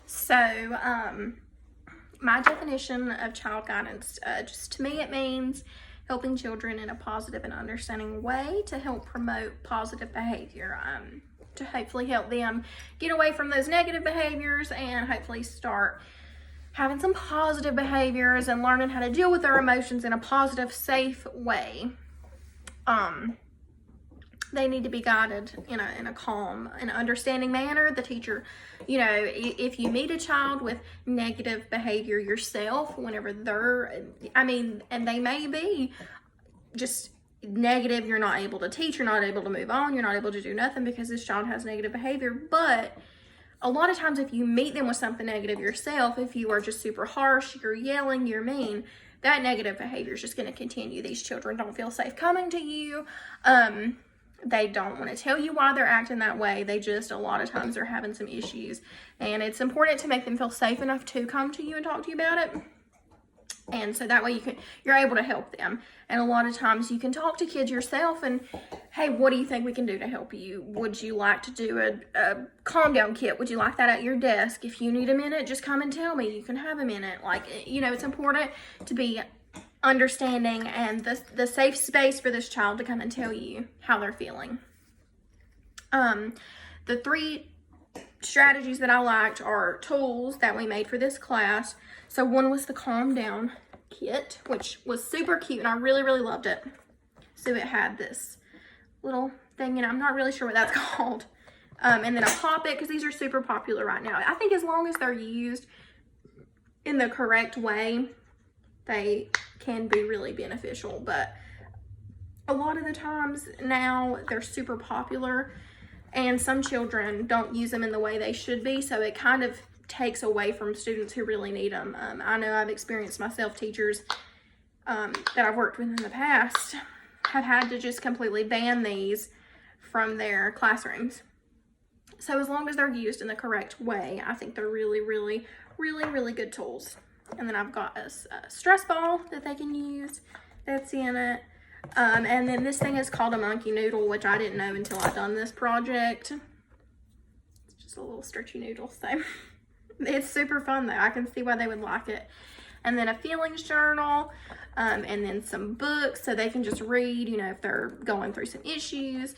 So, my definition of child guidance, just to me, it means helping children in a positive and understanding way to help promote positive behavior, to hopefully help them get away from those negative behaviors and hopefully start having some positive behaviors and learning how to deal with their emotions in a positive, safe way. They need to be guided in a calm and understanding manner. The teacher, if you meet a child with negative behavior yourself, whenever and they may be just negative, you're not able to teach, you're not able to move on, you're not able to do nothing because this child has negative behavior. But a lot of times if you meet them with something negative yourself, if you are just super harsh, you're yelling, you're mean, that negative behavior is just going to continue. These children don't feel safe coming to you. They don't want to tell you why they're acting that way. They just, a lot of times, they're having some issues. And it's important to make them feel safe enough to come to you and talk to you about it. And so that way you're able to help them. And a lot of times you can talk to kids yourself and, hey, what do you think we can do to help you? Would you like to do a calm down kit? Would you like that at your desk? If you need a minute, just come and tell me. You can have a minute. It's important to be understanding and the safe space for this child to come and tell you how they're feeling. The 3 strategies that I liked are tools that we made for this class. So one was the calm down kit, which was super cute and I really, really loved it. So it had this little thing, and I'm not really sure what that's called. And then a pop-it, because these are super popular right now. I think as long as they're used in the correct way, they can be really beneficial. But a lot of the times now they're super popular and some children don't use them in the way they should be, so it kind of takes away from students who really need them. I know I've experienced myself, teachers that I've worked with in the past have had to just completely ban these from their classrooms. So as long as they're used in the correct way, I think they're really, really, really, really good tools. And then I've got a stress ball that they can use that's in it. And then this thing is called a monkey noodle, which I didn't know until I've done this project. It's just a little stretchy noodle, so it's super fun though. I can see why they would like it. And then a feelings journal, and then some books so they can just read, if they're going through some issues,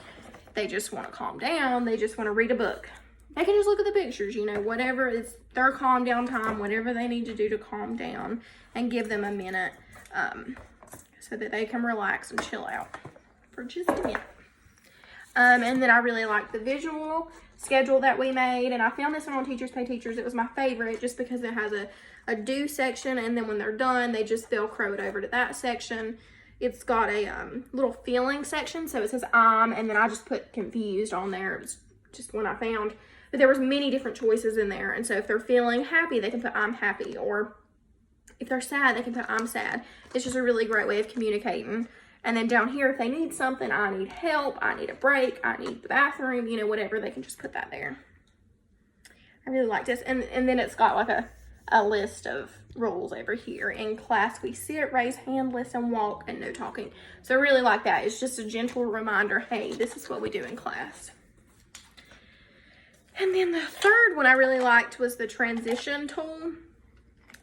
they just want to calm down, they just want to read a book. They can just look at the pictures, whatever is their calm down time, whatever they need to do to calm down, and give them a minute so that they can relax and chill out for just a minute. And then I really like the visual schedule that we made, and I found this one on Teachers Pay Teachers. It was my favorite just because it has a do section, and then when they're done, they just Velcro it over to that section. It's got a little feeling section, so it says and then I just put confused on there. It was just one I found. But there was many different choices in there, and so if they're feeling happy, they can put I'm happy, or if they're sad, they can put I'm sad. It's just a really great way of communicating. And then down here, if they need something, I need help, I need a break, I need the bathroom, whatever, they can just put that there. I really like this. And then it's got like a list of rules over here. In class, we sit, raise hand, listen, walk, and no talking. So I really like that. It's just a gentle reminder, hey, this is what we do in class. And then the third one I really liked was the transition tool.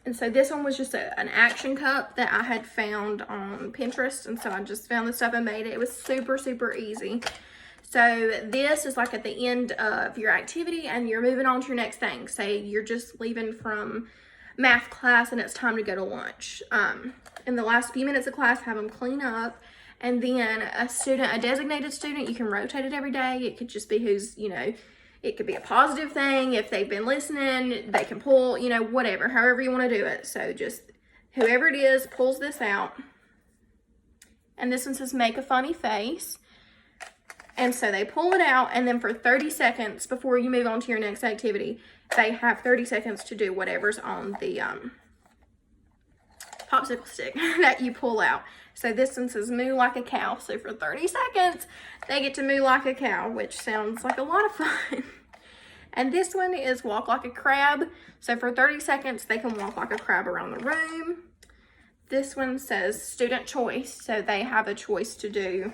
And so this one was just an action cup that I had found on Pinterest. And so I just found this stuff and made it. It was super, super easy. So this is like at the end of your activity and you're moving on to your next thing. Say you're just leaving from math class and it's time to go to lunch. In the last few minutes of class, have them clean up. And then a designated student, you can rotate it every day. It could just be who's, it could be a positive thing. If they've been listening, they can pull, whatever, however you want to do it. So just whoever it is pulls this out. And this one says make a funny face. And so they pull it out, and then for 30 seconds before you move on to your next activity, they have 30 seconds to do whatever's on the popsicle stick that you pull out. So this one says moo like a cow. So for 30 seconds, they get to moo like a cow, which sounds like a lot of fun. And this one is walk like a crab. So for 30 seconds, they can walk like a crab around the room. This one says student choice. So they have a choice to do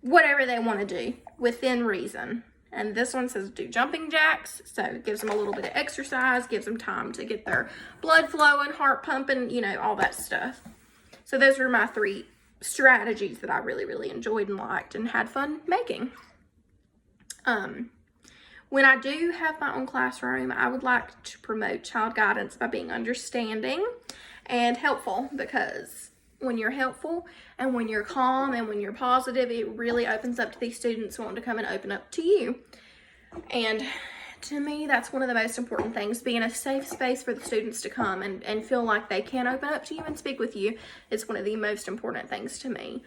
whatever they want to do within reason. And this one says do jumping jacks. So it gives them a little bit of exercise, gives them time to get their blood flowing, heart pumping, you know, all that stuff. So those are my 3 strategies that I really, really enjoyed and liked and had fun making. When I do have my own classroom, I would like to promote child guidance by being understanding and helpful, because when you're helpful and when you're calm and when you're positive, it really opens up to these students wanting to come and open up to you. And to me, that's one of the most important things. Being a safe space for the students to come and feel like they can open up to you and speak with you is one of the most important things to me.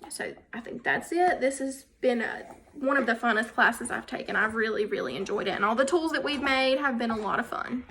So I think that's it. This has been one of the funnest classes I've taken. I've really, really enjoyed it. And all the tools that we've made have been a lot of fun.